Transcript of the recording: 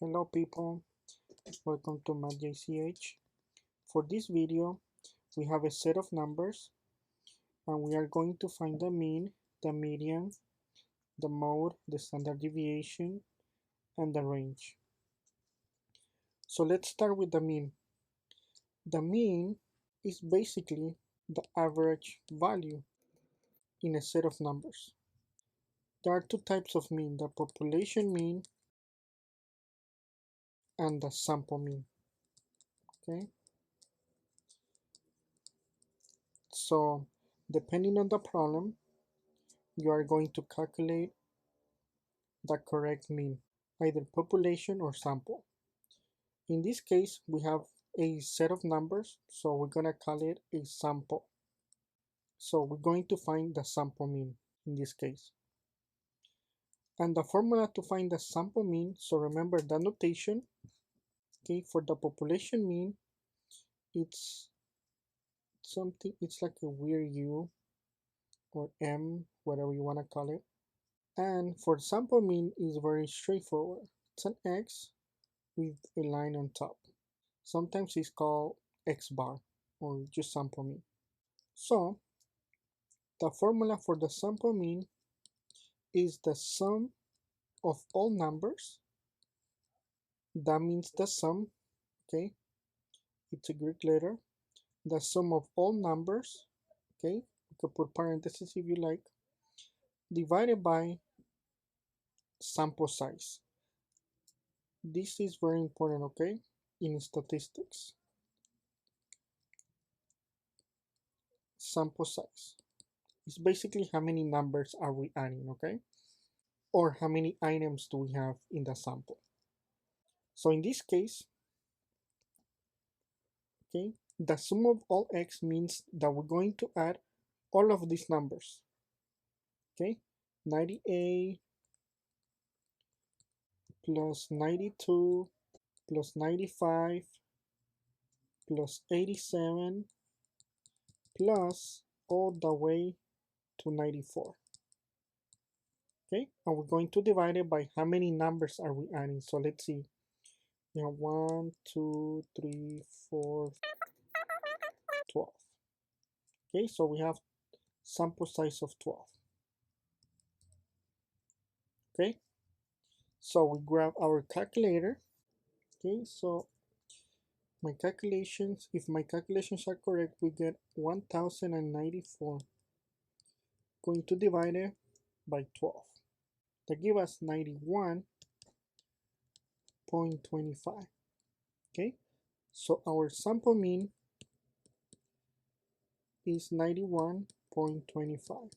Hello people, welcome to MathJCH. For this video, we have a set of numbers and we are going to find the mean, the median, the mode, the standard deviation, and the range. So let's start with the mean. The mean is basically the average value in a set of numbers. There are two types of mean, the population mean and the sample mean. Okay? So depending on the problem, you are going to calculate the correct mean, either population or sample. In this case, we have a set of numbers, so we're going to call it a sample. So we're going to find the sample mean in this case. And the formula to find the sample mean, so remember the notation, okay, for the population mean, it's something, it's like a weird U or M, whatever you want to call it. And for sample mean is very straightforward. It's an X with a line on top. Sometimes it's called X bar or just sample mean. So the formula for the sample mean is the sum of all numbers. That means the sum, okay? It's a Greek letter. The sum of all numbers, okay? You could put parentheses if you like, divided by sample size. This is very important, okay? In statistics. Sample size. It's basically how many numbers are we adding, okay? Or how many items do we have in the sample. So in this case, okay, the sum of all x means that we're going to add all of these numbers, okay? 98 plus 92 plus 95 plus 87 plus all the way to 94. Okay, and we're going to divide it by how many numbers are we adding. So let's see. We have 1, 2, 3, 4, 12. Okay, so we have sample size of 12. Okay, so we grab our calculator. Okay, so my calculations, if my calculations are correct, we get 1094. Going to divide it by 12. That gives us 91.25. Okay, so our sample mean is 91.25.